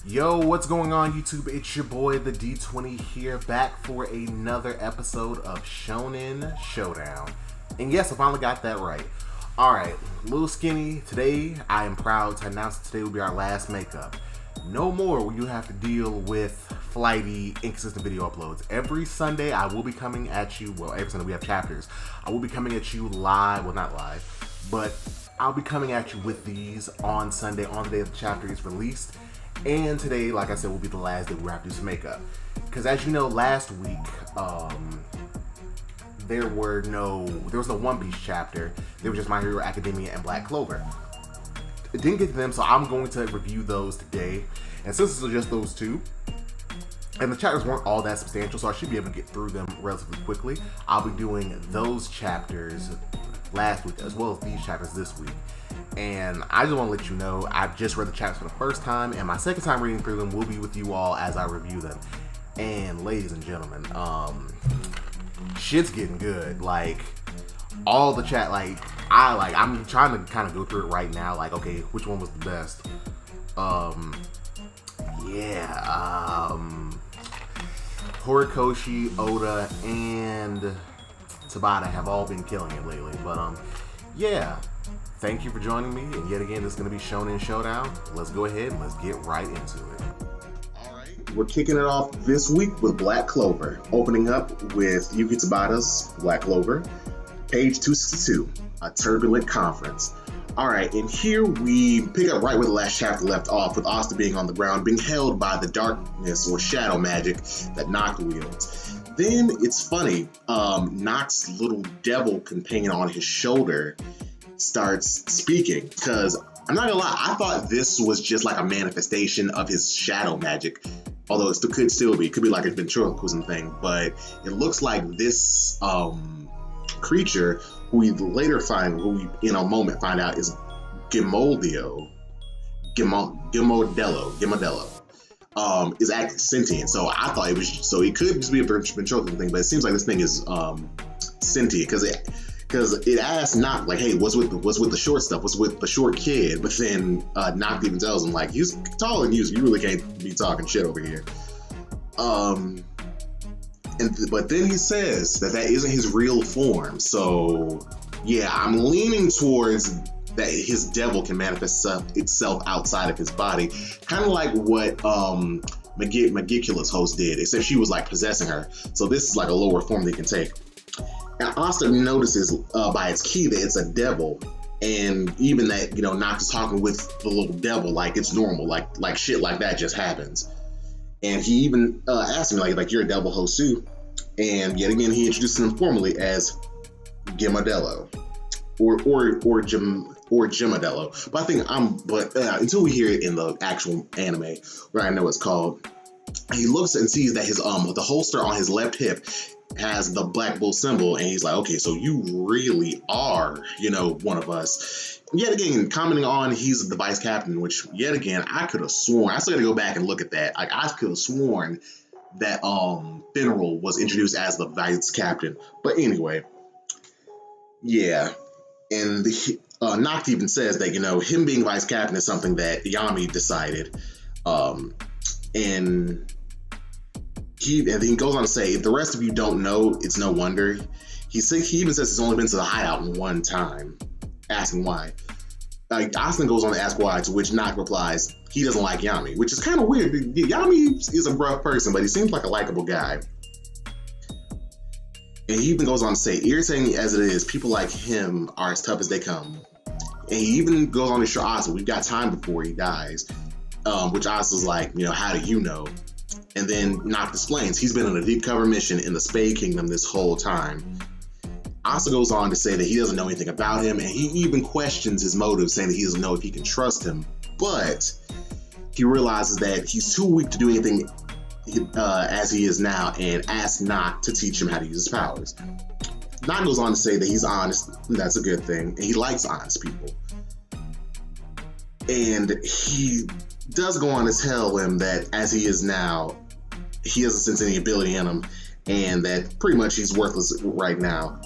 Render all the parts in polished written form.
Yo, what's going on YouTube? It's your boy the D20 here, back for another episode of Shonen Showdown. And yes, I finally got that right. Alright, Little Skinny, today I am proud to announce that today will be our last makeup. No more will you have to deal with flighty, inconsistent video uploads. Every Sunday I will be coming at you, well, every Sunday we have chapters. I will be coming at you live, well not live, but I'll be coming at you with these on Sunday, on the day the chapter is released. And today, like I said, will be the last day we have to do some makeup. Because as you know, last week, there was no One Piece chapter. There was just My Hero Academia and Black Clover. It didn't get to them, so I'm going to review those today. And since it's just those two, and the chapters weren't all that substantial, so I should be able to get through them relatively quickly, I'll be doing those chapters last week as well as these chapters this week. And I just want to let you know, I've just read the chapters for the first time, and my second time reading through them will be with you all as I review them. And ladies and gentlemen, shit's getting good. Like, all the chat, I'm trying to kind of go through it right now, like, okay, which one was the best? Horikoshi, Oda, and Tabata have all been killing it lately, but yeah. Thank you for joining me, and yet again, this is going to be Shonen Showdown. Let's go ahead and let's get right into it. Alright, we're kicking it off this week with Black Clover, opening up with Yuki Tabata's Black Clover, page 262, a turbulent conference. Alright, and here we pick up right where the last chapter left off, with Asta being on the ground, being held by the darkness or shadow magic that Noct wields. Then, it's funny, Noct's little devil companion on his shoulder starts speaking, because I'm not gonna lie, I thought this was just like a manifestation of his shadow magic, although it could still be. It could be like a ventriloquism thing, but it looks like this creature, who we in a moment find out is Gimodello, is acting sentient. So I thought it was, so it could just be a ventriloquism thing, but it seems like this thing is sentient, because it asks Noct, like, hey, what's with the short stuff? What's with the short kid? But then Noct even tells him, like, he's taller than you, so you really can't be talking shit over here. But then he says that isn't his real form. So yeah, I'm leaning towards that his devil can manifest itself outside of his body, kind of like what Magicula's host did, except she was like possessing her. So this is like a lower form they can take. And Asta notices by its key that it's a devil, and even that, Noct is talking with the little devil like it's normal, like shit like that just happens. And he even asks him like you're a devil Hosu, and yet again he introduces him formally as Gimodello or Gimodello. But I think until we hear it in the actual anime, where I know it's called, he looks and sees that his the holster on his left hip has the Black Bull symbol, and he's like, okay, so you really are, one of us. Yet again, commenting on he's the vice captain, which yet again, I could have sworn, I still gotta go back and look at that. Like, I could have sworn that Finral was introduced as the vice captain. But anyway, yeah. And Noct even says that, him being vice captain is something that Yami decided. And he goes on to say, if the rest of you don't know, it's no wonder. He even says he's only been to the hideout one time, asking why. Austin goes on to ask why, to which Noct replies, he doesn't like Yami, which is kind of weird. Yami is a rough person, but he seems like a likable guy. And he even goes on to say, irritating as it is, people like him are as tough as they come. And he even goes on to show Asta, we've got time before he dies, which Asta's like, how do you know? And then Noct explains he's been on a deep cover mission in the Spade Kingdom this whole time. Asta goes on to say that he doesn't know anything about him, and he even questions his motives, saying that he doesn't know if he can trust him. But he realizes that he's too weak to do anything as he is now, and asks Noct to teach him how to use his powers. Noct goes on to say that he's honest, and that's a good thing, and he likes honest people. And he does go on to tell him that as he is now, he doesn't sense any ability in him, and that pretty much he's worthless right now.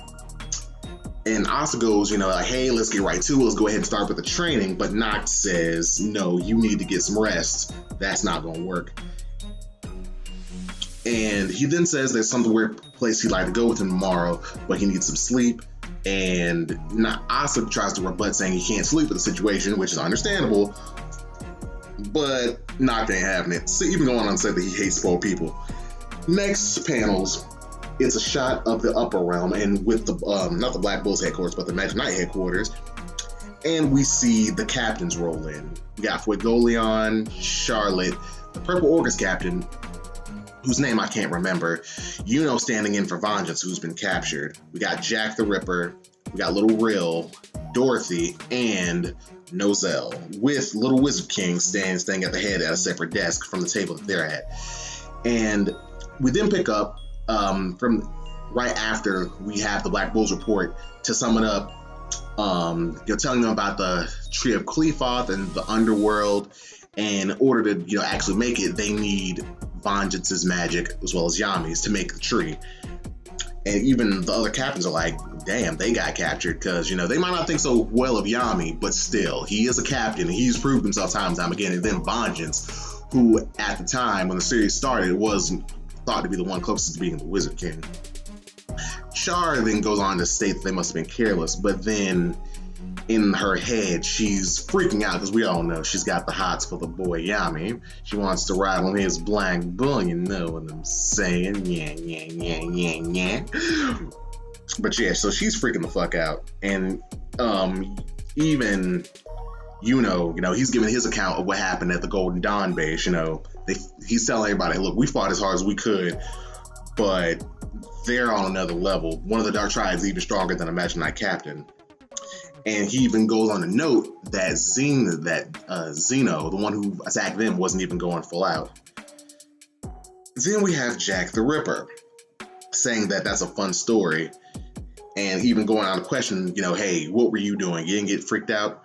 And Asa goes, like, hey, let's get right to it. Let's go ahead and start with the training. But Noct says, no, you need to get some rest. That's not going to work. And he then says there's some weird place he'd like to go with him tomorrow, but he needs some sleep. And Asa tries to rebut, saying he can't sleep with the situation, which is understandable. But Noct ain't having it. So even going on and said that he hates spoiled people. Next panels, it's a shot of the upper realm, and with the not the Black Bulls headquarters, but the Magic Knight headquarters, and we see the captains roll in. We got Fuegoleon, Charlotte, the Purple Orcus captain, whose name I can't remember, standing in for Vengeance, who's been captured. We got Jack the Ripper, we got Little Rill, Dorothy, and Nozel, with Little Wizard King staying at the head at a separate desk from the table that they're at. And we then pick up from right after we have the Black Bulls report to sum it up. Telling them about the Tree of Qlipoth and the underworld, and in order to actually make it, they need Vengeance's magic as well as Yami's to make the tree. And even the other captains are like, damn, they got captured, because they might not think so well of Yami, but still, he is a captain. He's proved himself time and time again. And then Vengeance, who at the time when the series started was thought to be the one closest to being the Wizard King. Char then goes on to state that they must have been careless, but then in her head she's freaking out, because we all know she's got the hots for the boy Yami. She wants to ride on his black bull, you know what I'm saying? Yeah. But yeah, so she's freaking the fuck out. And even he's giving his account of what happened at the Golden Dawn base. He's telling everybody, look, we fought as hard as we could, but they're on another level. One of the Dark Tribes is even stronger than a Magic Knight captain. And he even goes on to note that Zeno, the one who attacked them, wasn't even going full out. Then we have Jack the Ripper saying that that's a fun story, and even going on to question, hey, what were you doing? You didn't get freaked out?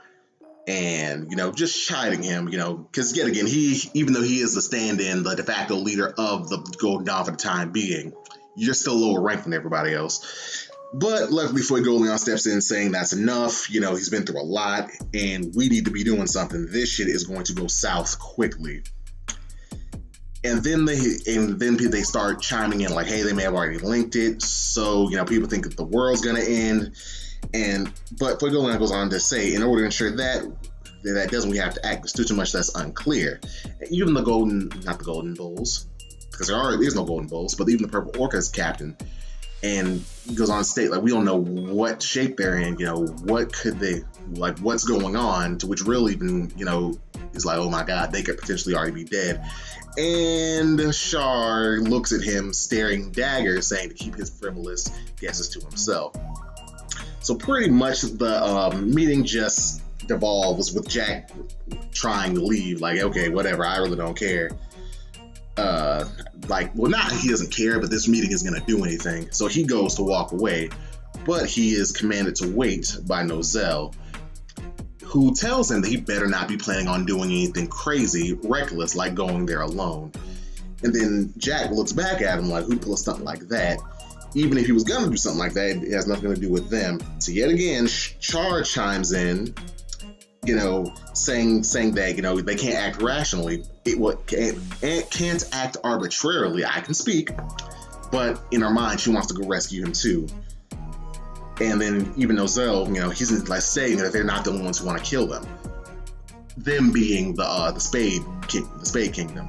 And, just chiding him, because yet again, even though he is the stand-in, the de facto leader of the Golden Dawn for the time being, you're still lower ranked than everybody else. But luckily, Fuegoleon steps in saying that's enough. He's been through a lot, and we need to be doing something. This shit is going to go south quickly. And then they start chiming in like, hey, they may have already linked it, so people think that the world's gonna end. But Fuegoleon goes on to say, in order to ensure that doesn't, we have to act. There's too much that's unclear. Even not the Golden Bulls, because there's no Golden Bulls, but even the Purple Orcus captain. And he goes on to state, like, we don't know what shape they're in, what could they, like, what's going on, to which Rill even, is like, oh my god, they could potentially already be dead. And Char looks at him, staring daggers, saying to keep his frivolous guesses to himself. So pretty much the meeting just devolves with Jack trying to leave, like, okay, whatever, I really don't care. He doesn't care, but this meeting isn't going to do anything. So he goes to walk away, but he is commanded to wait by Nozel, who tells him that he better not be planning on doing anything crazy, reckless, like going there alone. And then Jack looks back at him like, who pulls something like that? Even if he was going to do something like that, it has nothing to do with them. So yet again, Char chimes in, saying that, they can't act rationally. It can't act arbitrarily. I can speak, but in her mind, she wants to go rescue him too. And then even Nozel, he's like saying that they're not the only ones who want to kill them. Them being the Spade Kingdom.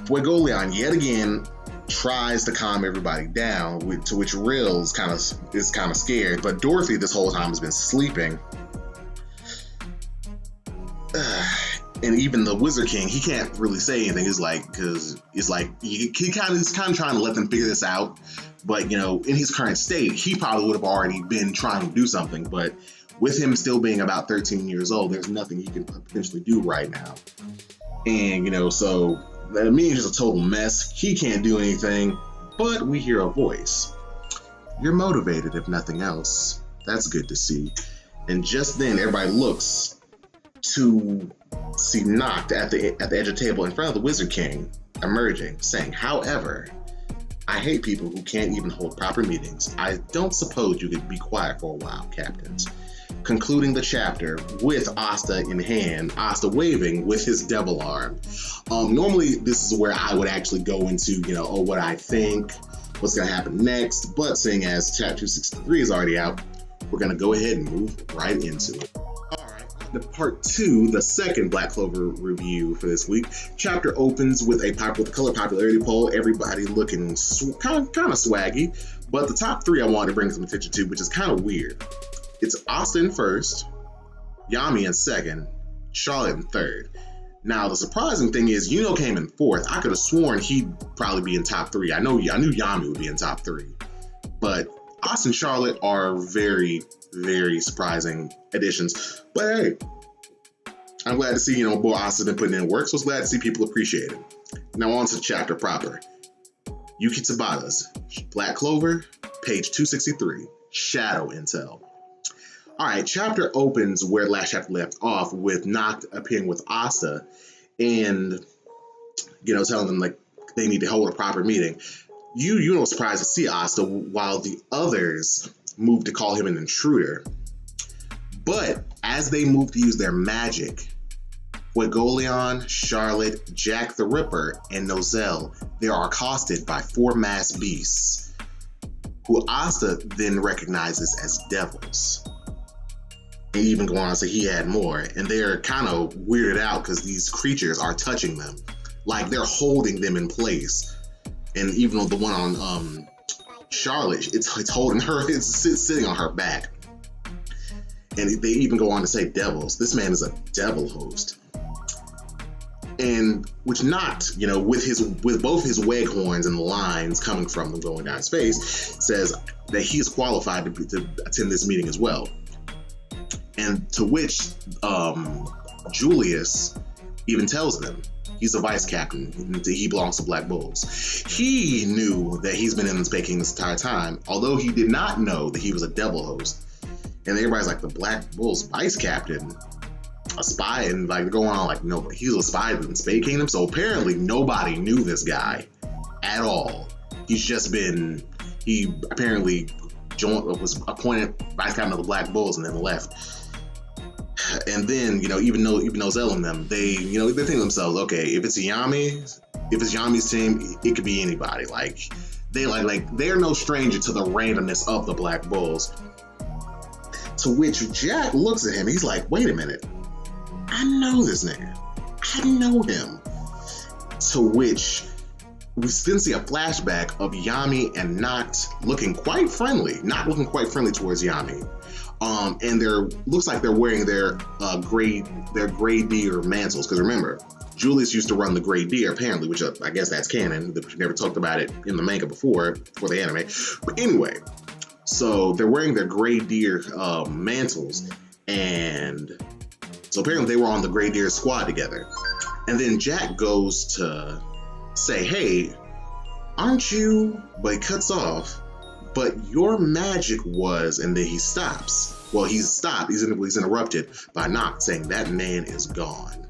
Fuegoleon yet again tries to calm everybody down, to which Rill is kind of scared. But Dorothy this whole time has been sleeping. And even the Wizard King, he can't really say anything. He's kind of trying to let them figure this out. But in his current state, he probably would have already been trying to do something. But with him still being about 13 years old, there's nothing he can potentially do right now. And so the meeting is a total mess. He can't do anything. But we hear a voice. You're motivated, if nothing else. That's good to see. And just then, everybody looks to see Noct at the edge of the table in front of the Wizard King emerging, saying, however, I hate people who can't even hold proper meetings. I don't suppose you could be quiet for a while, captains. Concluding the chapter with Asta in hand, Asta waving with his devil arm. Normally, this is where I would actually go into, what I think, what's going to happen next. But seeing as chapter 263 is already out, we're going to go ahead and move right into it. All right, the part 2, the second Black Clover review for this week. Chapter opens with a color popularity poll. Everybody looking kind of swaggy. But the top 3 I wanted to bring some attention to, which is kind of weird. It's Asta in first, Yami in second, Charlotte in third. Now, the surprising thing is, came in fourth. I could have sworn he'd probably be in top 3. I knew Yami would be in top 3. But Asta and Charlotte are very, very surprising additions. But hey, I'm glad to see, boy, Asta's been putting in work, so I was glad to see people appreciate it. Now on to the chapter proper. Yuki Tabata's Black Clover, page 263, Shadow Intel. All right, chapter opens where last chapter left off with Noct appearing with Asta and, telling them like they need to hold a proper meeting. You know, surprised to see Asta while the others move to call him an intruder. But as they move to use their magic, Fuegoleon, Charlotte, Jack the Ripper, and Nozel, they are accosted by 4 masked beasts, who Asta then recognizes as devils. And even going on to say he had more. And they're kind of weirded out because these creatures are touching them. Like they're holding them in place. And even though the one on Charlotte, it's holding her, it's sitting on her back. And they even go on to say devils. This man is a devil host. And which Noct, with both his wag horns and the lines coming from them going down his face, says that he is qualified to attend this meeting as well. And to which Julius even tells them he's a vice captain. He belongs to Black Bulls. He knew that he's been in the Spade Kingdom this entire time, although he did not know that he was a devil host. And everybody's like, the Black Bulls vice captain, a spy, and like they're going on like, no, he's a spy in the Spade Kingdom. So apparently nobody knew this guy at all. He apparently was appointed vice captain of the Black Bulls and then left. And then, even Nozel and them, they think to themselves, okay, if it's Yami's team, it could be anybody. Like they're no stranger to the randomness of the Black Bulls. To which Jack looks at him, he's like, wait a minute, I know this nigga. I know him. To which we then see a flashback of Yami and Noct looking quite friendly, not looking quite friendly towards Yami. And looks like they're wearing their gray deer mantles. Because remember, Julius used to run the Gray Deer, apparently, which I guess that's canon. We never talked about it in the manga before the anime. But anyway, so they're wearing their Gray Deer mantles. And so apparently they were on the Gray Deer squad together. And then Jack goes to say, hey, aren't you, but he cuts off, but your magic was, and then he stops. Well, he's stopped, he's interrupted by Noct saying that man is gone.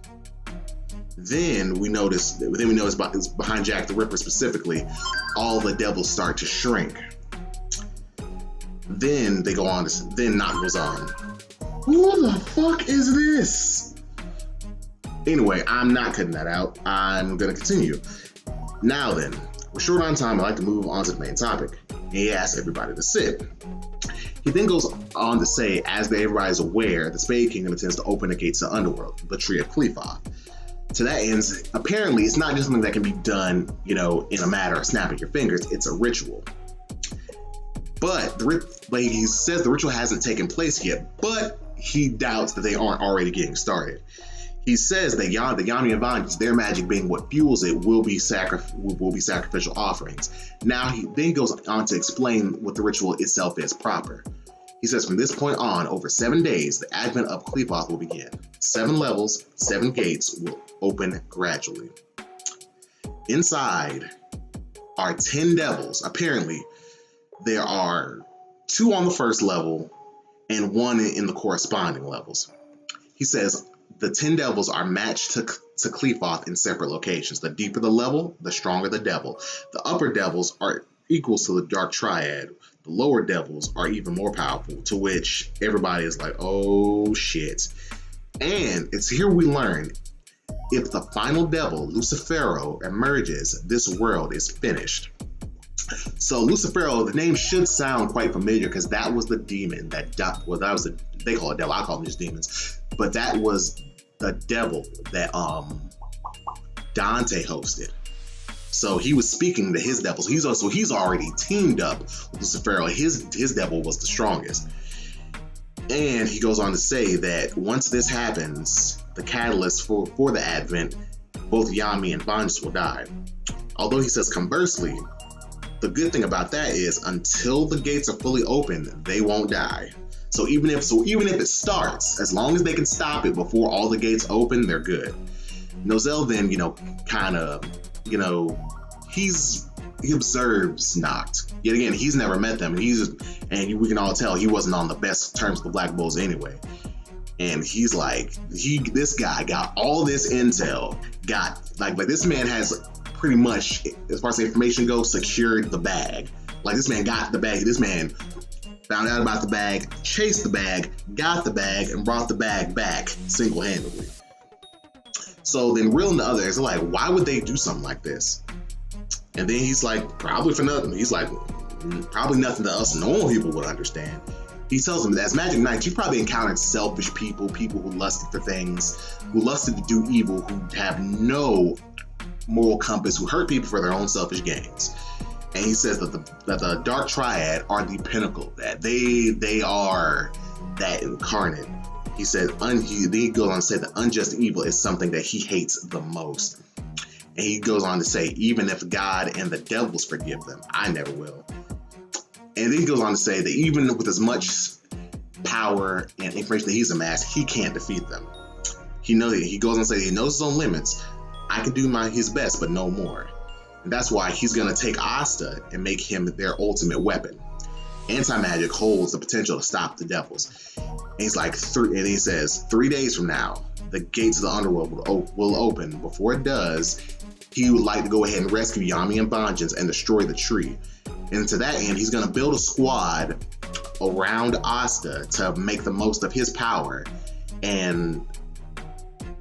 Then we notice behind Jack the Ripper specifically, all the devils start to shrink. Then they go on, then Noct goes on, who the fuck is this? Anyway, I'm not cutting that out. I'm gonna continue. Now then, we're short on time. I'd like to move on to the main topic. He asks everybody to sit. He then goes on to say, as everybody's aware, the Spade Kingdom intends to open the gates to the underworld, the Tree of Qliphoth. To that end, apparently, it's not just something that can be done, in a matter of snapping your fingers. It's a ritual. But he says the ritual hasn't taken place yet, but he doubts that they aren't already getting started. He says that Yami and Vanya's, their magic being what fuels it, will be sacrificial offerings. Now he then goes on to explain what the ritual itself is proper. He says from this point on, over 7 days, the advent of Qliphoth will begin. 7 levels, 7 gates will open gradually. Inside are 10 devils. Apparently, there are 2 on the first level and 1 in the corresponding levels. He says the 10 devils are matched to Qliphoth in separate locations. The deeper the level, the stronger the devil. The upper devils are equals to the Dark Triad. The lower devils are even more powerful, to which everybody is like, oh shit. And it's here we learn, if the final devil, Lucifero, emerges, this world is finished. So Lucifero, the name should sound quite familiar because that was the demon that was they call it devil, I call them just demons, but that was the devil that Dante hosted. So he was speaking to his devils. He's already teamed up with Lucifero. His devil was the strongest. And he goes on to say that once this happens, the catalyst for the Advent, both Yami and Vangelis will die. Although he says conversely, the good thing about that is until the gates are fully open, they won't die. So even if it starts, as long as they can stop it before all the gates open, they're good. Nozel then, he observes Noct. Yet again, he's never met them, and we can all tell he wasn't on the best terms with the Black Bulls anyway. And he's like, this guy got all this intel, this man has pretty much, as far as information goes, secured the bag. Like, this man got the bag. This man found out about the bag, chased the bag, got the bag, and brought the bag back single-handedly. So then Real and the others are like, why would they do something like this? And then he's like, probably for nothing. He's like, probably nothing that us normal people would understand. He tells them that as Magic Knights, you probably encountered selfish people who lusted for things, who lusted to do evil, who have no moral compass, who hurt people for their own selfish gains. And he says that the Dark Triad are the pinnacle, that they are that incarnate. He said, he goes on to say that unjust evil is something that he hates the most. And he goes on to say, even if God and the devils forgive them, I never will. And then he goes on to say that even with as much power and information that he's amassed, he can't defeat them. He goes on to say he knows his own limits. I can do his best, but no more. And that's why he's going to take Asta and make him their ultimate weapon. Anti-magic holds the potential to stop the devils. And he's like, and he says, 3 days from now, the gates of the underworld will open. Before it does, he would like to go ahead and rescue Yami and Vangelis and destroy the tree. And to that end, he's going to build a squad around Asta to make the most of his power and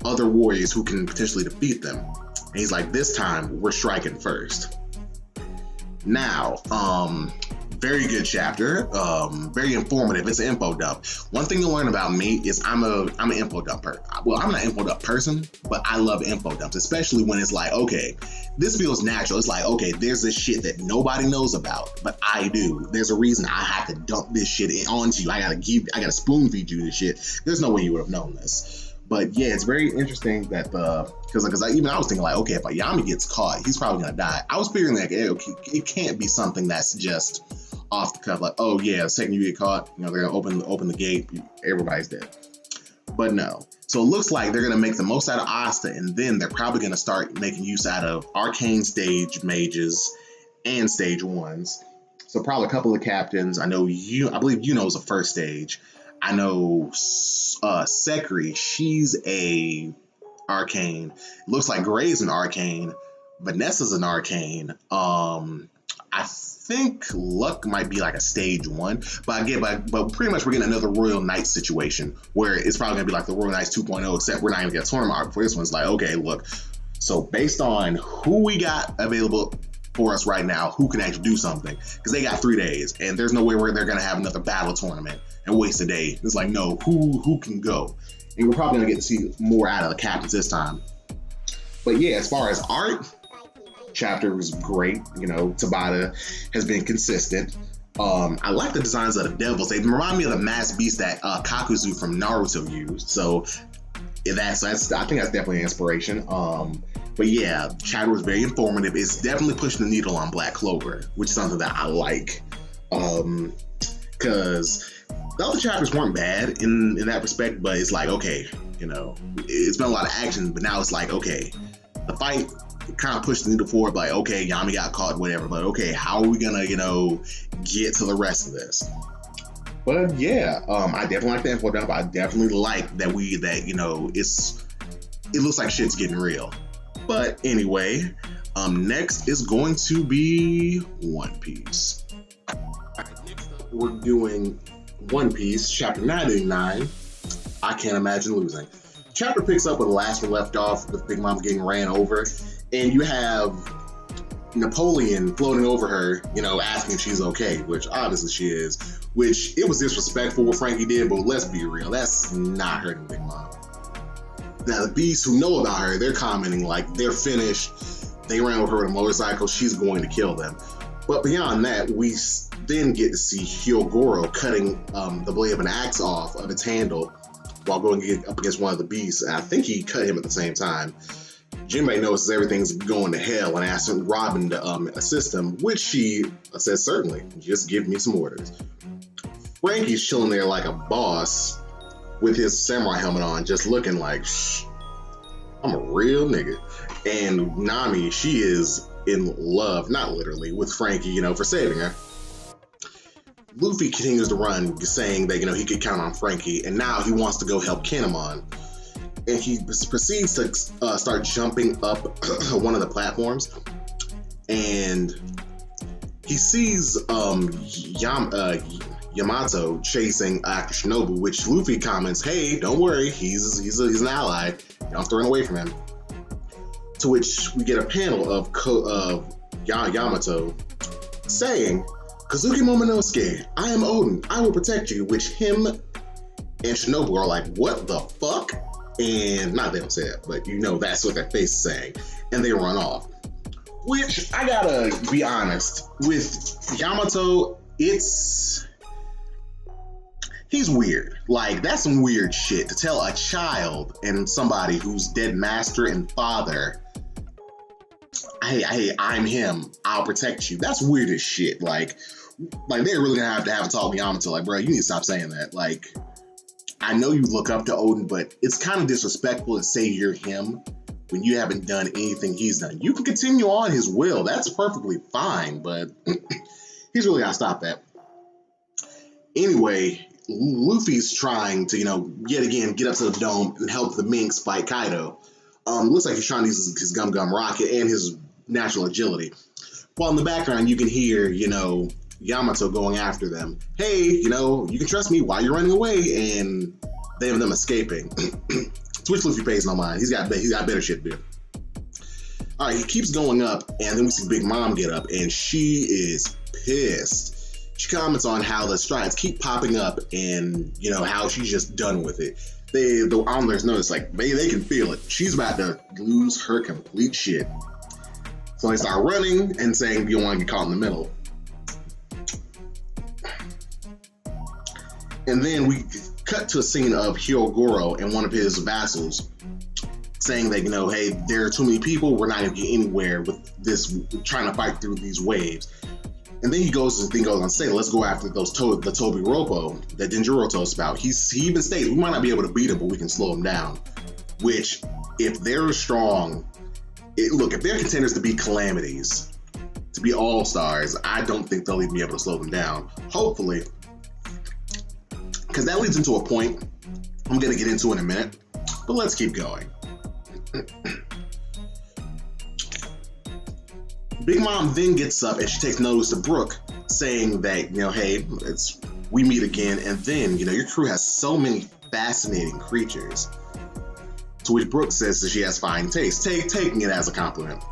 other warriors who can potentially defeat them. And he's like, this time, we're striking first. Now, very good chapter, very informative. It's an info dump. One thing to learn about me is I'm an info dumper. Well, I'm not an info dump person, but I love info dumps, especially when it's like, okay, this feels natural. It's like, okay, there's this shit that nobody knows about, but I do. There's a reason I have to dump this shit onto you. I gotta spoon feed you this shit. There's no way you would have known this. But yeah, it's very interesting that because I was thinking like, okay, if Yami gets caught, he's probably gonna die. I was figuring like, it can't be something that's just off the cuff, like, oh yeah, the second you get caught, they're gonna open the gate, everybody's dead. But no. So it looks like they're gonna make the most out of Asta, and then they're probably gonna start making use out of arcane stage mages and stage ones. So probably a couple of captains. I believe is a first stage. I know Sekri, she's a arcane. Looks like Gray's an arcane. Vanessa's an arcane. I think Luck might be like a stage 1, but pretty much we're getting another Royal Knights situation where it's probably gonna be like the Royal Knights 2.0, except we're not even gonna get a tournament arc for this one. It's like, okay, look, so based on who we got available for us right now, who can actually do something, because they got 3 days and there's no way where they're gonna have another battle tournament and waste a day. It's like, no, who can go? And we're probably gonna get to see more out of the captains this time. But yeah, as far as art, chapter was great. Tabata has been consistent. I like the designs of the devils. They remind me of the mass beast that Kakuzu from Naruto used. So I think that's definitely an inspiration. But yeah, chapter was very informative. It's definitely pushing the needle on Black Clover, which is something that I like. Because the other chapters weren't bad in that respect, but it's like, okay, it's been a lot of action, but now it's like, okay, the fight kind of pushed the needle forward, like, okay, Yami got caught, whatever, but okay, how are we gonna, get to the rest of this? But yeah, I definitely like the info dump. I definitely like that it looks like shit's getting real. But anyway, next is going to be One Piece. Next up, we're doing One Piece, chapter 99. I Can't Imagine Losing. Chapter picks up where the last one left off with Big Mom getting ran over, and you have Napoleon floating over her, asking if she's okay, which obviously she is, which it was disrespectful what Frankie did, but let's be real, that's not hurting Big Mom. Now the beasts who know about her, they're commenting like they're finished, they ran over her with a motorcycle, she's going to kill them. But beyond that, we then get to see Hyogoro cutting the blade of an axe off of its handle while going up against one of the beasts, and I think he cut him at the same time. Jinbei notices everything's going to hell and asks Robin to assist him, which she says, certainly, just give me some orders. Frankie's chilling there like a boss with his samurai helmet on, just looking like, I'm a real nigga. And Nami, she is in love, not literally, with Frankie, for saving her. Luffy continues to run, saying that, he could count on Frankie, and now he wants to go help Kinemon. And he proceeds to start jumping up one of the platforms, and he sees Yamato chasing after Shinobu, which Luffy comments, "Hey, don't worry, he's an ally. Don't throw away from him." To which we get a panel of Yamato saying, "Kazuki Momonosuke, I am Odin. I will protect you." Which him and Shinobu are like, "What the fuck?" And not they don't say it, but that's what their face is saying. And they run off. Which, I gotta be honest, with Yamato, he's weird. Like, that's some weird shit to tell a child and somebody who's dead master and father, hey, I'm him, I'll protect you. That's weird as shit. Like they're really gonna have to have a talk with Yamato, like, bro, you need to stop saying that. Like, I know you look up to Odin, but it's kind of disrespectful to say you're him when you haven't done anything he's done. You can continue on his will. That's perfectly fine, but he's really got to stop that. Anyway, Luffy's trying to, yet again, get up to the dome and help the Minks fight Kaido. Looks like he's trying to use his Gum Gum Rocket and his natural agility. While in the background, you can hear, Yamato going after them. Hey, you can trust me while you're running away, and them escaping. To which Luffy pays no mind. He's got better shit to do. All right, he keeps going up, and then we see Big Mom get up, and she is pissed. She comments on how the strides keep popping up, and how she's just done with it. The onlookers notice, like, they can feel it. She's about to lose her complete shit. So they start running and saying, you don't want to get caught in the middle. And then we cut to a scene of Hyogoro and one of his vassals saying that, hey, there are too many people, we're not going to get anywhere with this, trying to fight through these waves. And then he goes on to say, let's go after the Tobi Roppo that Denjiro told us about. He even states, we might not be able to beat him, but we can slow him down. Which, if they're strong, if they're contenders to be calamities, to be all-stars, I don't think they'll even be able to slow them down. Hopefully. Because that leads into a point I'm going to get into in a minute, but let's keep going. Big Mom then gets up and she takes notice of Brook, saying that, hey, we meet again, and then, your crew has so many fascinating creatures. To which Brook says that she has fine taste, taking it as a compliment.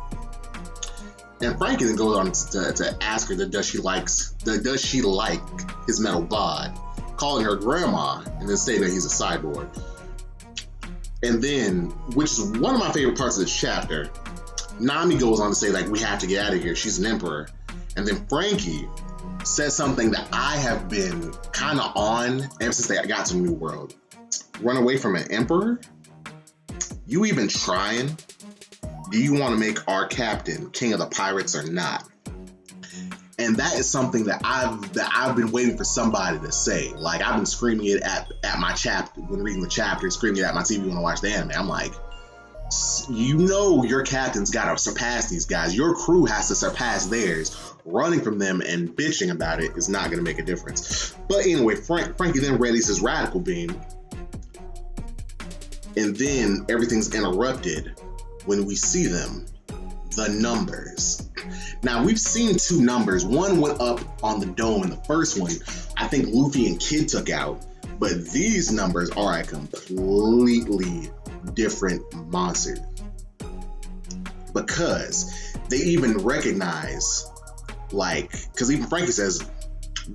And Frankie then goes on to ask her that does she like his metal bod, calling her grandma, and then saying that he's a cyborg. And then, which is one of my favorite parts of this chapter, Nami goes on to say, like, we have to get out of here. She's an emperor. And then Frankie says something that I have been kind of on ever since they got to New World. Run away from an emperor? You even trying? Do you want to make our captain king of the pirates or not? And that is something that I've been waiting for somebody to say. Like, I've been screaming it at my chapter, when reading the chapter, screaming it at my TV when I watch the anime. I'm like, your captain's got to surpass these guys. Your crew has to surpass theirs. Running from them and bitching about it is not going to make a difference. But anyway, Frankie then readies his radical beam. And then everything's interrupted when we see them. The numbers. Now, we've seen two numbers. One went up on the dome in the first one. I think Luffy and Kid took out. But these numbers are a completely different monster. Because they even recognize, because even Frankie says,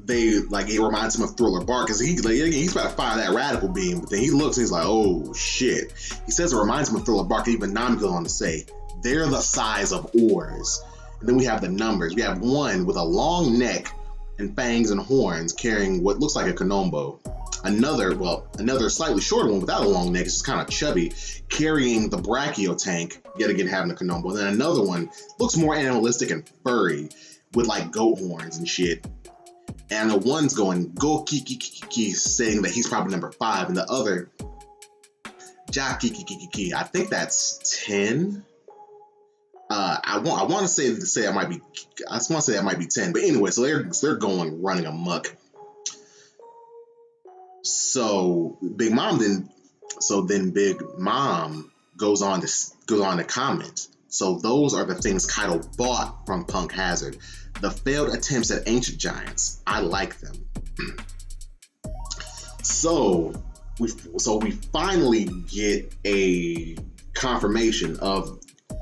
it reminds him of Thriller Bark, because he's about to fire that radical beam, but then he looks and he's like, oh shit. He says it reminds him of Thriller Bark, and even Nami goes on to say, they're the size of oars. And then we have the numbers. We have one with a long neck and fangs and horns carrying what looks like a Konombo. Another slightly shorter one without a long neck, it's just kind of chubby, carrying the Brachio tank, yet again having a Konombo. And then another one looks more animalistic and furry with goat horns and shit. And the one's going go kiki, saying that he's probably number 5, and the other ja kiki. I think that's 10. I want to say that might be. I just want to say that might be 10. But anyway, so they're running amok. So Big Mom goes on to comment. So those are the things Kaido bought from Punk Hazard. The failed attempts at ancient giants. I like them. So we finally get a confirmation of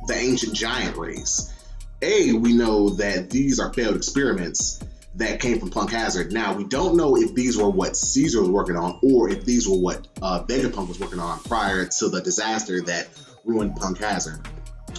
the ancient giant race. We know that these are failed experiments that came from Punk Hazard. Now, we don't know if these were what Caesar was working on or if these were what Vegapunk was working on prior to the disaster that ruined Punk Hazard.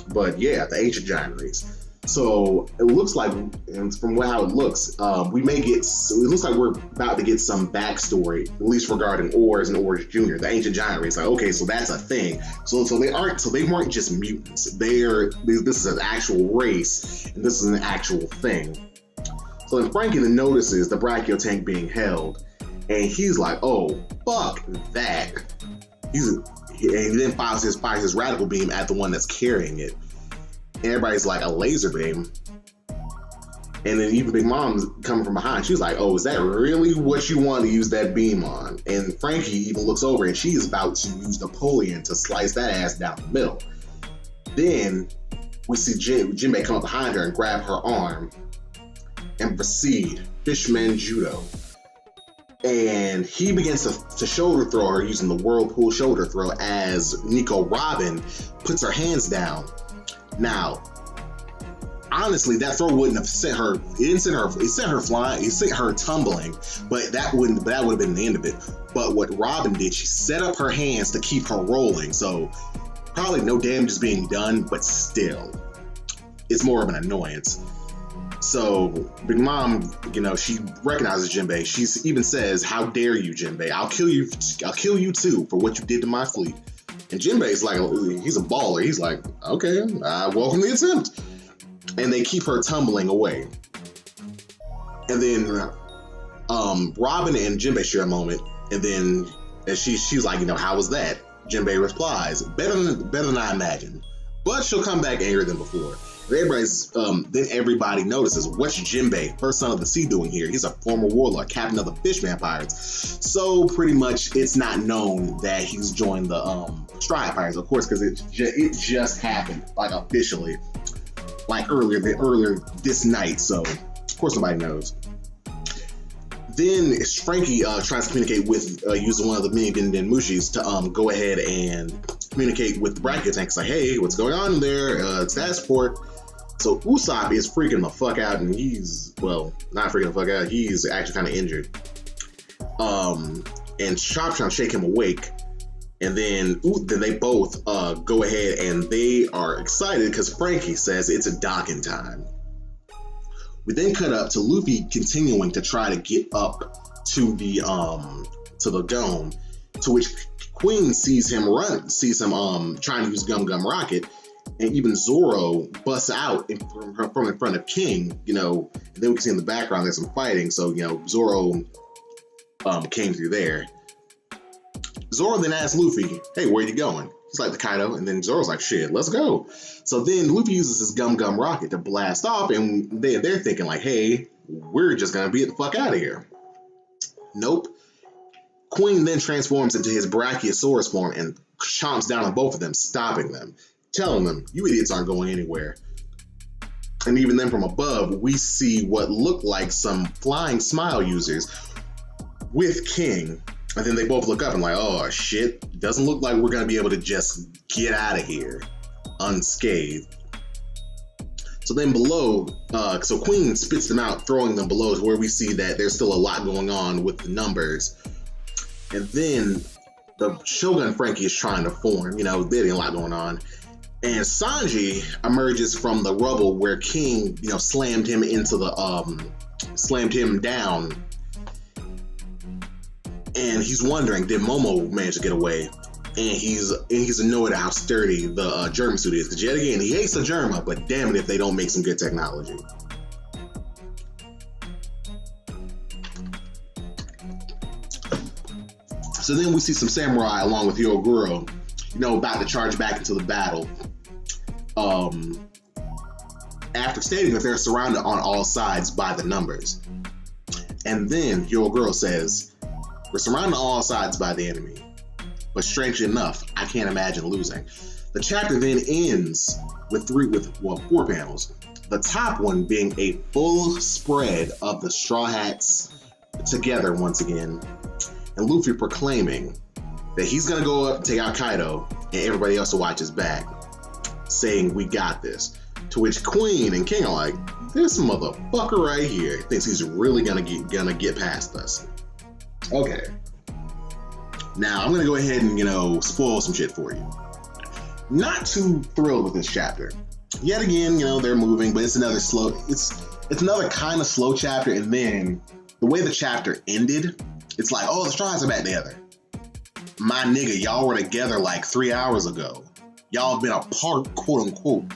But yeah, the ancient giant race. So it looks like, and from how it looks, it looks like we're about to get some backstory, at least regarding Oars and Oars Jr., the ancient giant race. Okay, so that's a thing. So they weren't just mutants. This is an actual race, and this is an actual thing. So then Frankie then notices the Brachio tank being held, and he's like, oh, fuck that. And he then fires his radical beam at the one that's carrying it. And everybody's like, a laser beam? And then even Big Mom's coming from behind. She's like, oh, is that really what you want to use that beam on? And Frankie even looks over and she's about to use Napoleon to slice that ass down the middle. Then we see Jinbei come up behind her and grab her arm and proceed Fishman Judo. And he begins to shoulder throw her using the whirlpool shoulder throw as Nico Robin puts her hands down. Now, honestly, that throw wouldn't have sent her. It sent her flying. It sent her tumbling. But that would have been the end of it. But what Robin did, she set up her hands to keep her rolling. So probably no damage is being done, but still, it's more of an annoyance. So Big Mom, she recognizes Jinbei. She even says, "How dare you, Jinbei? I'll kill you too for what you did to my fleet." And Jinbei's like, he's a baller. He's like, okay, I welcome the attempt. And they keep her tumbling away. And then Robin and Jinbei share a moment. And then she's like, how was that? Jinbei replies, better than I imagined. But she'll come back angrier than before. Then everybody notices, what's Jinbei, first son of the sea, doing here? He's a former warlord, captain of the Fishman Pirates. So pretty much it's not known that he's joined the Stride Pirates, of course, because it just happened, officially, earlier this night. So of course nobody knows. Then Frankie tries to communicate with using one of the mini Denmushis to go ahead and communicate with the Brachio tank. It's like, hey, what's going on there? Status report. So Usopp is freaking the fuck out, and he's, not freaking the fuck out, he's actually kind of injured. And Chop's trying to shake him awake. And then they both go ahead and they are excited because Frankie says it's a docking time. We then cut up to Luffy continuing to try to get up to the dome, to which Queen sees him trying to use Gum Gum Rocket, and even Zoro busts out from in front of King, and then we can see in the background there's some fighting, so Zoro came through there. Zoro then asks Luffy, hey, where are you going? He's like, the Kaido. And then Zoro's like, shit, let's go. So then Luffy uses his Gum Gum rocket to blast off, and they're thinking like, hey, we're just gonna beat the fuck out of here. Nope. Queen then transforms into his Brachiosaurus form and chomps down on both of them, stopping them, telling them, you idiots aren't going anywhere. And even then from above, we see what look like some flying smile users with King. And then they both look up and like, oh shit, doesn't look like we're going to be able to just get out of here unscathed. So then below, so Queen spits them out, throwing them below, to where we see that there's still a lot going on with the numbers. And then the Shogun Frankie is trying to form, there's a lot going on. And Sanji emerges from the rubble where King, slammed him down. And he's wondering, did Momo manage to get away? And he's annoyed at how sturdy the German suit is. Because yet again, he hates the Germa, but damn it if they don't make some good technology. So then we see some samurai along with Hyoguro, about to charge back into the battle. After stating that they're surrounded on all sides by the numbers. And then Hyoguro says, we're surrounded on all sides by the enemy. But strangely enough, I can't imagine losing. The chapter then ends with four panels. The top one being a full spread of the Straw Hats together once again. And Luffy proclaiming that he's going to go up and take out Kaido and everybody else to watch his back, saying, we got this. To which Queen and King are like, this motherfucker right here thinks he's really gonna get past us. Okay. Now, I'm gonna go ahead and, spoil some shit for you. Not too thrilled with this chapter. Yet again, they're moving, but it's another kind of slow chapter, and then the way the chapter ended, it's like, oh, the Straw Hats are back together. My nigga, y'all were together like 3 hours ago. Y'all have been apart, quote unquote,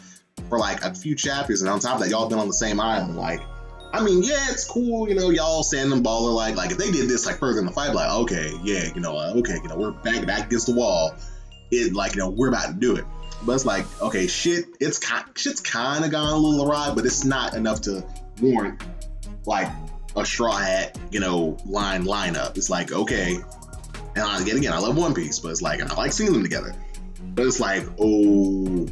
for like a few chapters, and on top of that, y'all have been on the same island. Like, I mean, yeah, it's cool, y'all stand and baller. Like if they did this like further in the fight, like, okay, yeah, we're back against the wall. We're about to do it. But it's like, okay, shit's kind of gone a little awry, but it's not enough to warrant like a Straw Hat, lineup. It's like, okay, and I love One Piece, but it's like, and I like seeing them together. But it's like, okay,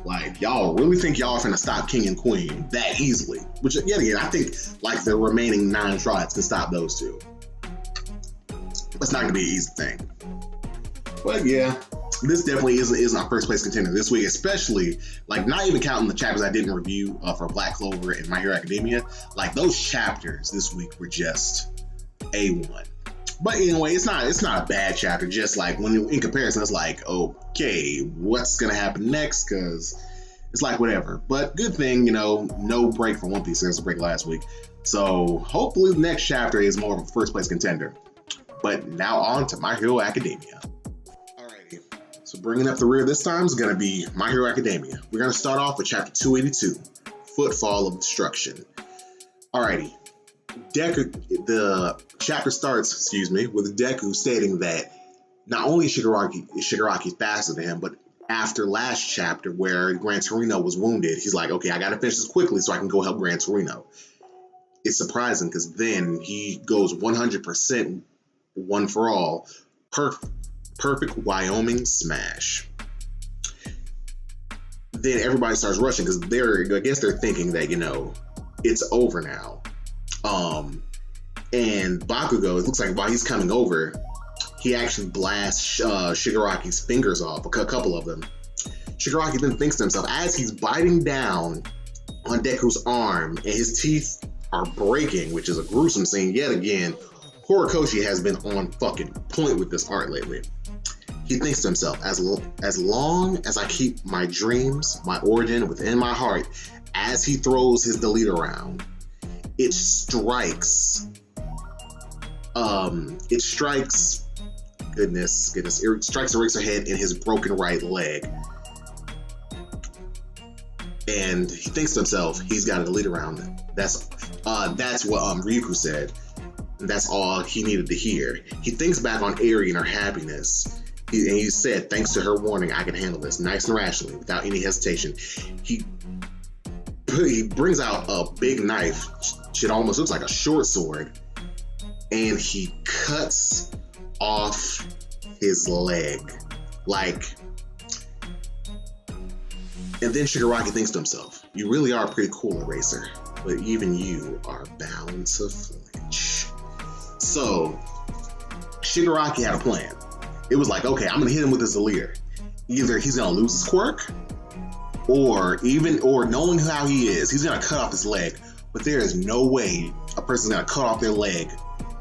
like y'all really think y'all are finna stop King and Queen that easily? Which yet again, I think like the remaining 9 Straw Hats can stop those two. That's not gonna be an easy thing. But yeah, this definitely isn't our first place contender this week, especially like not even counting the chapters I didn't review for Black Clover and My Hero Academia. Like those chapters this week were just A1. But anyway, it's not a bad chapter. Just like when in comparison, it's like, okay, what's gonna happen next? Because it's like whatever. But good thing, no break for One Piece. There's a break last week, so hopefully the next chapter is more of a first place contender. But now on to My Hero Academia. Alrighty, so bringing up the rear this time is gonna be My Hero Academia. We're gonna start off with chapter 282, Footfall of Destruction. Alrighty. The chapter starts, with Deku stating that not only is Shigaraki faster than him, but after last chapter where Gran Torino was wounded, he's like, okay, I gotta finish this quickly so I can go help Gran Torino. It's surprising because then he goes 100% one for all, perfect Wyoming smash. Then everybody starts rushing because they're thinking that, it's over now. And Bakugo, it looks like while he's coming over, he actually blasts Shigaraki's fingers off, a couple of them. Shigaraki then thinks to himself, as he's biting down on Deku's arm and his teeth are breaking, which is a gruesome scene yet again. Horikoshi has been on fucking point with this art lately. He thinks to himself, as long as I keep my dreams, my origin within my heart, as he throws his delete around, it strikes Eraserhead in his broken right leg. And he thinks to himself, he's got to delete around it. That's what Ryuko said. And that's all he needed to hear. He thinks back on Eri and her happiness. He said, thanks to her warning, I can handle this nice and rationally without any hesitation. He brings out a big knife. Shit almost looks like a short sword. And he cuts off his leg. And then Shigaraki thinks to himself, you really are pretty cool, Eraser, but even you are bound to flinch. So, Shigaraki had a plan. It was like, okay, I'm gonna hit him with his Aleer. Either he's gonna lose his quirk, or knowing how he is, he's gonna cut off his leg. But there is no way a person's gonna cut off their leg,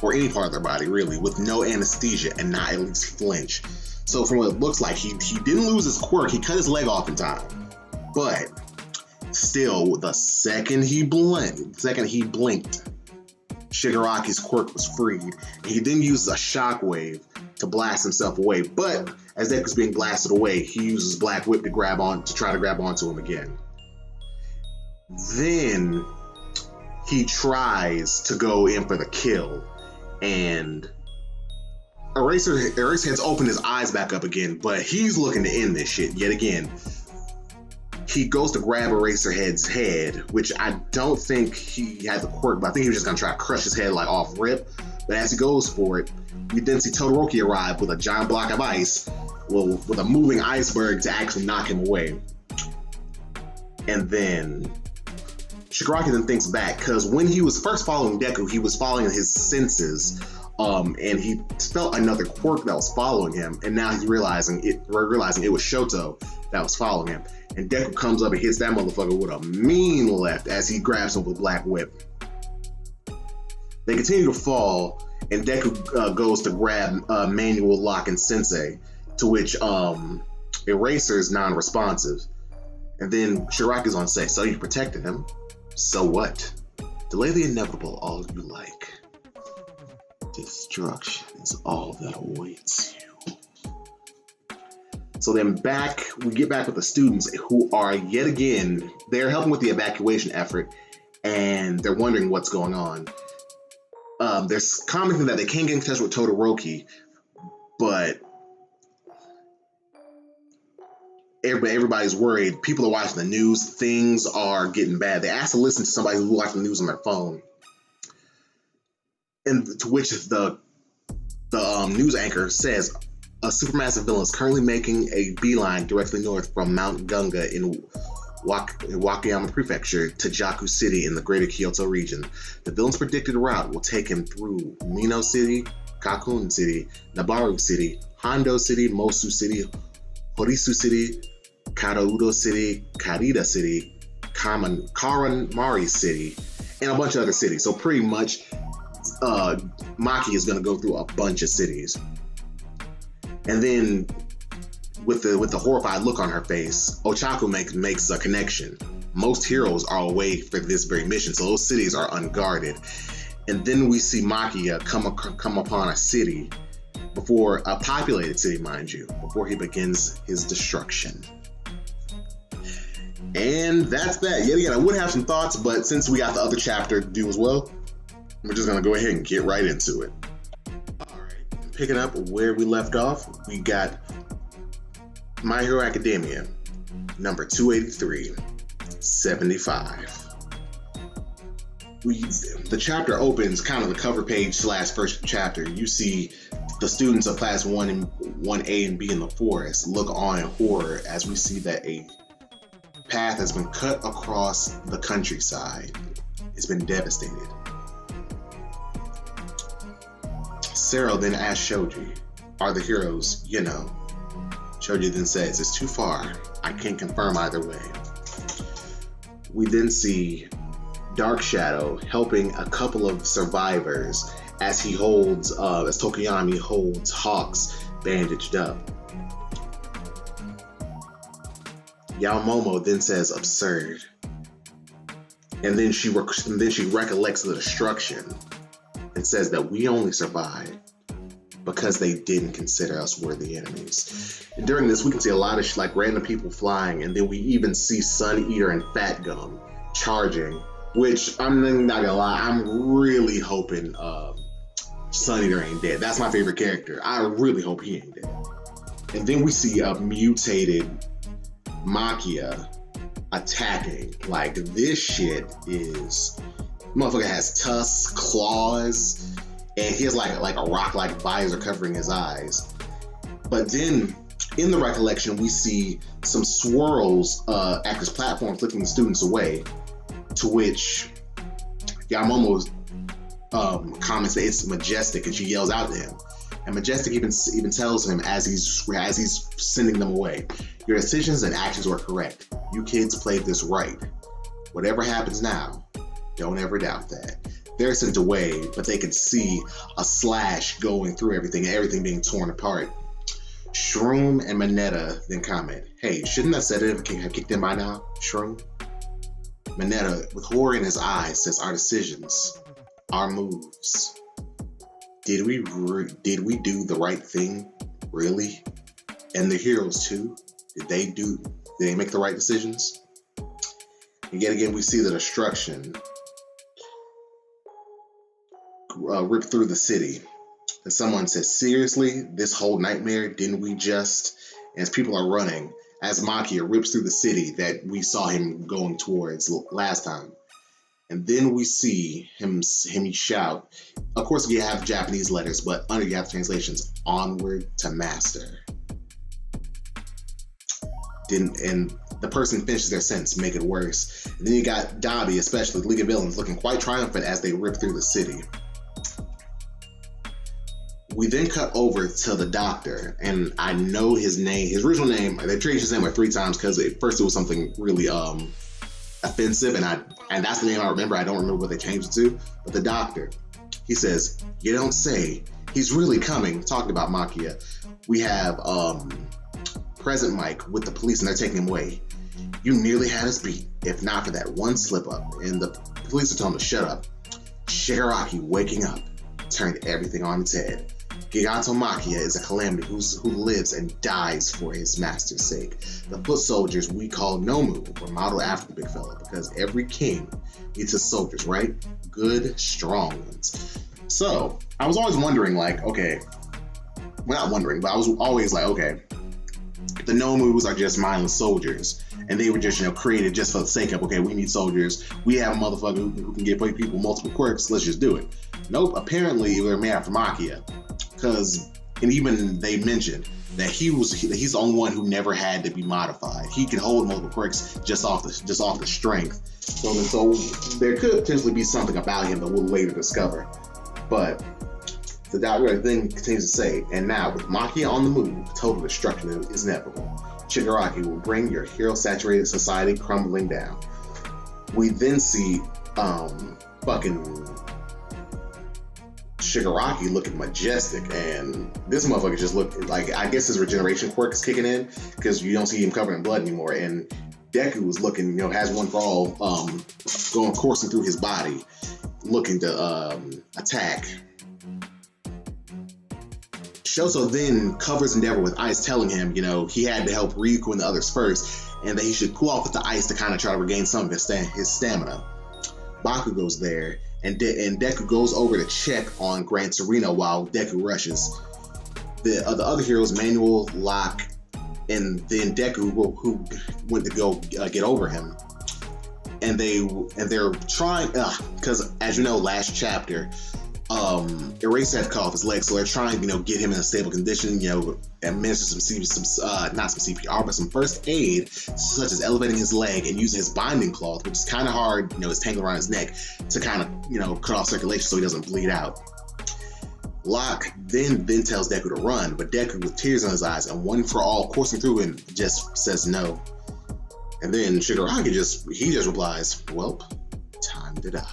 or any part of their body, really, with no anesthesia and not at least flinch. So from what it looks like, he didn't lose his quirk, he cut his leg off in time. But still, the second he blinked, Shigaraki's quirk was freed. And he then used a shockwave to blast himself away. But as Deku's being blasted away, he uses Black Whip to try to grab onto him again. Then he tries to go in for the kill, and Eraserhead's opened his eyes back up again, but he's looking to end this shit yet again. He goes to grab Eraserhead's head, which I don't think he had the quirk, but I think he was just gonna try to crush his head like off rip. But as he goes for it, we then see Todoroki arrive with a giant block of ice, with a moving iceberg to actually knock him away. And then Shigaraki then thinks back, because when he was first following Deku, he was following his senses, and he felt another quirk that was following him, and now he's realizing it was Shoto that was following him. And Deku comes up and hits that motherfucker with a mean left as he grabs him with Black Whip. They continue to fall, and Deku goes to grab Manual Lock and Sensei, to which Eraser is non-responsive. And then Shigaraki's on say, so you protected him? So what? Delay the inevitable all you like. Destruction is all that awaits you. So then we get back with the students who are yet again, they're helping with the evacuation effort, and they're wondering what's going on. They're commenting that they can't get in touch with Todoroki, but everybody's worried. People are watching the news. Things are getting bad. They ask to listen to somebody who's watching the news on their phone. And to which the news anchor says, a supermassive villain is currently making a beeline directly north from Mount Gunga in Wakayama Prefecture to Jaku City in the greater Kyoto region. The villain's predicted route will take him through Mino City, Kakun City, Nabaru City, Hondo City, Mosu City, Horisu City, Karaudo City, Karida City, Karanmari City, and a bunch of other cities. So pretty much Maki is going to go through a bunch of cities. And then with the horrified look on her face, Ochaku makes a connection. Most heroes are away for this very mission, so those cities are unguarded. And then we see Makia come upon a city, before a populated city, mind you, before he begins his destruction. And that's that. Yet again, I would have some thoughts, but since we got the other chapter to do as well, we're just gonna go ahead and get right into it. Alright, picking up where we left off, we got My Hero Academia, number 283, 75. The chapter opens kind of the cover page / first chapter. You see the students of class 1A and B in the forest look on in horror as we see that a path has been cut across the countryside. It's been devastated. Sero then asks Shoji, are the heroes, you know? Shoji then says, it's too far. I can't confirm either way. We then see Dark Shadow helping a couple of survivors as he holds, as Tokoyami holds Hawks bandaged up. Yaomomo then says, absurd. And then she recollects the destruction and says that we only survived because they didn't consider us worthy enemies. And during this, we can see a lot of like random people flying, and then we even see Sun Eater and Fat Gum charging, which I'm not gonna lie, I'm really hoping Sun Eater ain't dead. That's my favorite character. I really hope he ain't dead. And then we see a mutated Makia attacking. Like, this shit is... Motherfucker has tusks, claws, and he has like a rock-like visor covering his eyes. But then, in the recollection, we see some swirls at this platform flicking the students away, to which Yamamoto comments that it's Majestic, and she yells out to him. And Majestic even tells him as he's sending them away, your decisions and actions were correct. You kids played this right. Whatever happens now, don't ever doubt that. They're sent away, but they can see a slash going through everything and everything being torn apart. Shroom and Mineta then comment, hey, shouldn't that sedative have kicked in by now, Shroom? Mineta, with horror in his eyes, says our decisions, our moves. Did we do the right thing, really? And the heroes too? Did they make the right decisions? And yet again, we see the destruction rip through the city. And someone says, seriously, this whole nightmare, didn't we just? And as people are running, as Makia rips through the city that we saw him going towards last time. And then we see him shout, of course we have Japanese letters, but under you have translations, onward to master. And the person finishes their sentence, make it worse. And then you got Dabi, especially the League of Villains, looking quite triumphant as they rip through the city. We then cut over to the doctor, and I know his name, his original name, they changed his name like 3 times because at first it was something really offensive, and that's the name I remember. I don't remember what they changed it to, but the doctor, he says, you don't say, he's really coming, talking about Makia. We have Present Mike with the police, and they're taking him away. You nearly had us beat, if not for that one slip up, and the police are telling him to shut up. Shigaraki, waking up, turned everything on its head. Giganto Makia is a calamity who lives and dies for his master's sake. The foot soldiers we call Nomu were modeled after the big fella because every king needs his soldiers, right? Good, strong ones. So, I was always wondering, like, okay, well, not wondering, but I was always like, okay, the Nomus are just mindless soldiers, and they were just, created just for the sake of, okay, we need soldiers, we have a motherfucker who can give people multiple quirks, let's just do it. Nope, apparently they were made after Makia. And even they mentioned that he's the only one who never had to be modified. He can hold multiple quirks just off the strength. So there could potentially be something about him that we'll later discover. But the doctor then continues to say, and now with Makia on the move, total destruction is inevitable. Shigaraki will bring your hero-saturated society crumbling down. We then see fucking Shigaraki looking majestic, and this motherfucker just looked like, I guess his regeneration quirk is kicking in because you don't see him covered in blood anymore. And Deku was looking, has one for all, going coursing through his body, looking to attack. Shoso then covers Endeavor with ice, telling him, he had to help Ryuko and the others first, and that he should cool off with the ice to kind of try to regain some of his stamina. Baku goes there, and Deku goes over to check on Gran Torino while Deku rushes. The other heroes, Manuel, Locke, and then Deku, who went to go get over him, and they're trying, because as you know, last chapter, Erase had cut off his leg, so they're trying, get him in a stable condition, administer not some CPR, but some first aid, such as elevating his leg and using his binding cloth, which is kind of hard, it's tangled around his neck, to kind of, cut off circulation so he doesn't bleed out. Locke then tells Deku to run, but Deku, with tears in his eyes and one for all coursing through him, just says no. And then Shigaraki just replies, "Welp, time to die."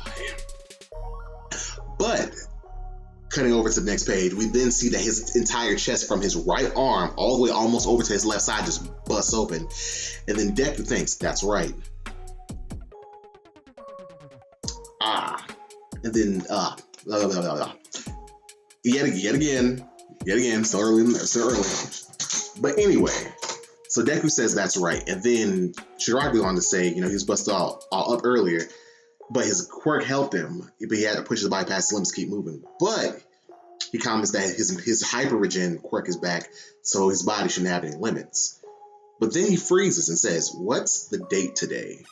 But cutting over to the next page, we then see that his entire chest from his right arm all the way almost over to his left side just busts open. And then Deku thinks, that's right. And then, Yet again, so early. But anyway, so Deku says that's right. And then Shigaraki goes on to say, he was busted all up earlier, but his quirk helped him, but he had to push his body past his limits to keep moving. But He comments that his hyperregen quirk is back, so his body shouldn't have any limits. But then he freezes and says, "What's the date today?"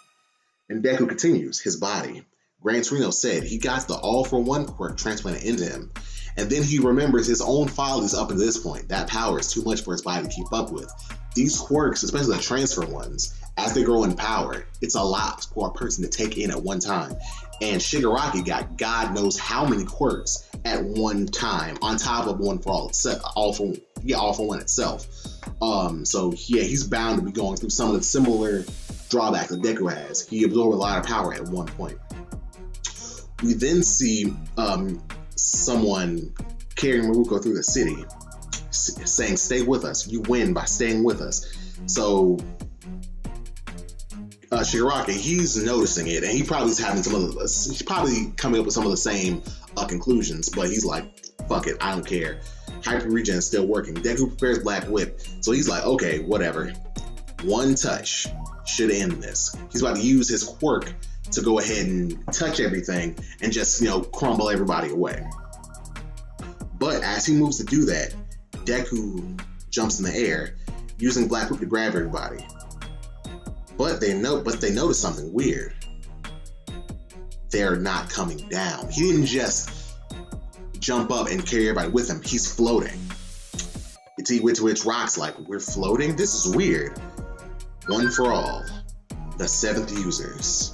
And Deku continues, his body. Gran Torino said he got the all-for-one quirk transplanted into him. And then he remembers his own follies up to this point. That power is too much for his body to keep up with. These quirks, especially the transfer ones, as they grow in power, it's a lot for a person to take in at one time. And Shigaraki got God knows how many quirks at one time, on top of One for All itself, all for one itself. So yeah, he's bound to be going through some of the similar drawbacks that Deku has. He absorbed a lot of power at one point. We then see someone carrying Maruko through the city, saying, "Stay with us. You win by staying with us." So Shigaraki, he's noticing it, and he probably is having he's probably coming up with some of the same conclusions, but he's like, "Fuck it, I don't care." Hyper Regen is still working. Deku prepares Black Whip, so he's like, "Okay, whatever. One touch should end this." He's about to use his quirk to go ahead and touch everything and just, crumble everybody away. But as he moves to do that, Deku jumps in the air, using Black Whip to grab everybody. But they notice something weird. They're not coming down. He didn't just jump up and carry everybody with him. He's floating. To which Rock's like, "We're floating? This is weird." One for All, the 7th users.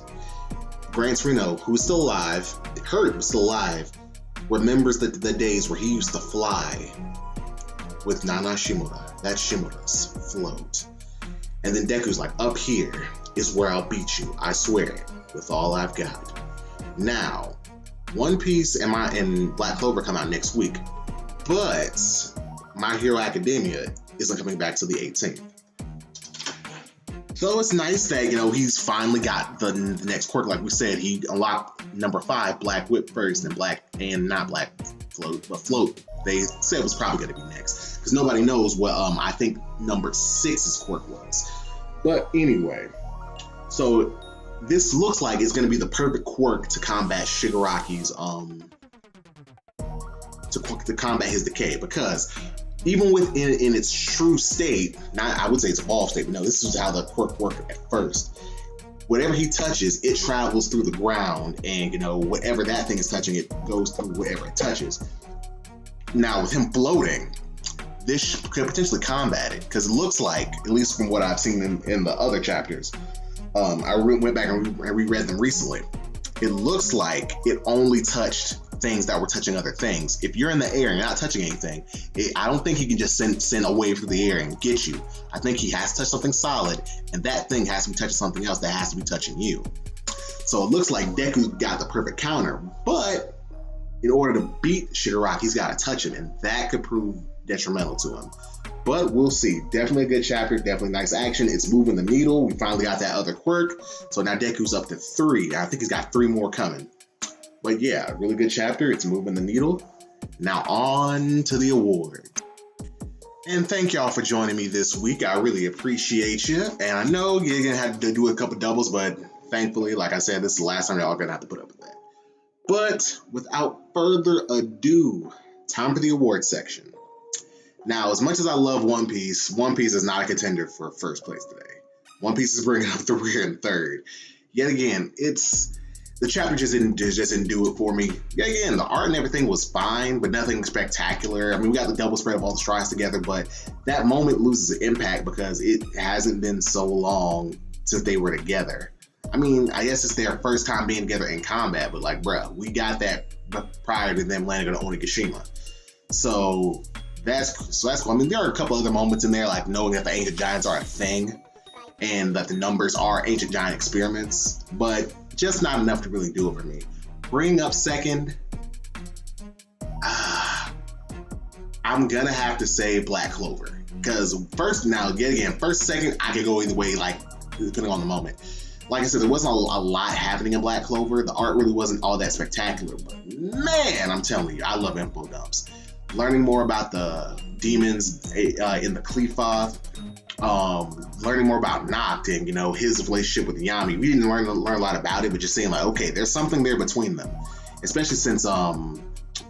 Gran Torino, who's still alive, Hurt was still alive, remembers the days where he used to fly with Nana Shimura. That's Shimura's float. And then Deku's like, "Up here is where I'll beat you, I swear it, with all I've got." Now, One Piece and Black Clover come out next week, but My Hero Academia isn't coming back till the 18th. So it's nice that, he's finally got the next quirk. Like we said, he unlocked number 5, Black Whip first, and not Black Float, but Float, they said was probably going to be next. Because nobody knows what, I think number 6's quirk was. But anyway, so this looks like it's going to be the perfect quirk to combat Shigaraki's, to combat his decay. Because even within its true state, I would say its evolved state, but no, this is how the quirk worked at first. Whatever he touches, it travels through the ground, and whatever that thing is touching, it goes through whatever it touches. Now, with him floating, this could potentially combat it, because it looks like, at least from what I've seen in the other chapters, I went back and reread them recently. It looks like it only touched things that were touching other things. If you're in the air and you're not touching anything, I don't think he can just send a wave through the air and get you. I think he has to touch something solid, and that thing has to be touching something else that has to be touching you. So it looks like Deku got the perfect counter, but in order to beat Shigaraki, he's got to touch him, and that could prove detrimental to him. But we'll see. Definitely a good chapter, definitely nice action. It's moving the needle. We finally got that other quirk. So now Deku's up to 3. I think he's got 3 more coming. But yeah, really good chapter. It's moving the needle. Now on to the award. And thank y'all for joining me this week. I really appreciate you. And I know you're going to have to do a couple doubles, but thankfully, like I said, this is the last time y'all are going to have to put up with that. But without further ado, time for the award section. Now, as much as I love One Piece is not a contender for first place today. One Piece is bringing up the rear and third. Yet again, the chapter just didn't do it for me. Yet again, the art and everything was fine, but nothing spectacular. I mean, we got the double spread of all the strides together, but that moment loses impact because it hasn't been so long since they were together. I mean, I guess it's their first time being together in combat, but like, bruh, we got that prior to them landing on Onigashima. So that's cool. I mean, there are a couple other moments in there, like knowing that the ancient giants are a thing and that the numbers are ancient giant experiments, but just not enough to really do it for me. Bring up second, I'm gonna have to say Black Clover, because first, second, I could go either way, like depending on the moment. Like I said, there wasn't a lot happening in Black Clover. The art really wasn't all that spectacular, but man, I'm telling you, I love info dumps. Learning more about the demons in the Qliphoth, learning more about Noct and his relationship with Yami. We didn't learn a lot about it, but just saying like, okay, there's something there between them, especially since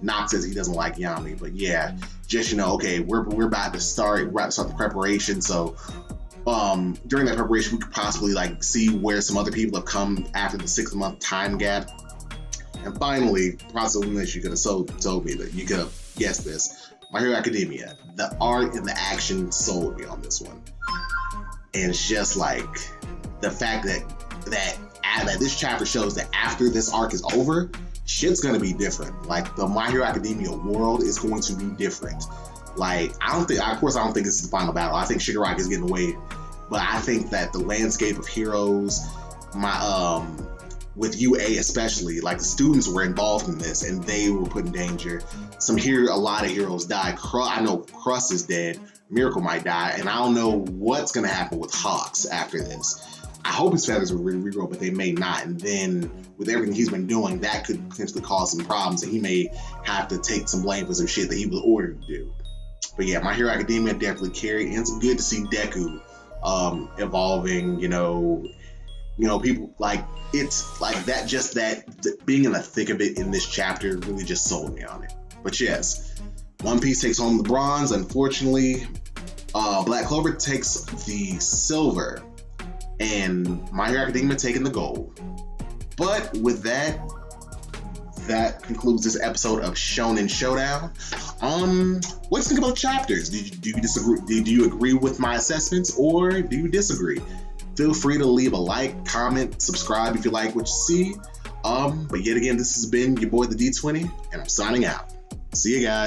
Nox says he doesn't like Yami, but yeah, just okay, we're about to start the preparation. So during that preparation, we could possibly like see where some other people have come after the 6-month time gap. And finally, possibly you could have told me that you could have guessed this. My Hero Academia, the art and the action sold me on this one. And it's just like the fact that this chapter shows that after this arc is over, shit's gonna be different. Like the My Hero Academia world is going to be different. Like I don't think this is the final battle. I think Shigaraki is getting away, but I think that the landscape of heroes, with UA especially, like the students were involved in this and they were put in danger. A lot of heroes died. I know Crust is dead. Miracle might die, and I don't know what's gonna happen with Hawks after this. I hope his feathers will regrow, but they may not. And then with everything he's been doing, that could potentially cause some problems, and he may have to take some blame for some shit that he was ordered to do. But yeah, My Hero Academia definitely carried, and it's good to see Deku evolving. People like it's like that. Just that being in the thick of it in this chapter really just sold me on it. But yes, One Piece takes home the bronze. Unfortunately, Black Clover takes the silver, and My Hero Academia taking the gold. But with that concludes this episode of Shonen Showdown. What do you think about chapters? Do you disagree? Do you agree with my assessments, or do you disagree? Feel free to leave a like, comment, subscribe if you like what you see. But yet again, this has been your boy the D20, and I'm signing out. See you guys.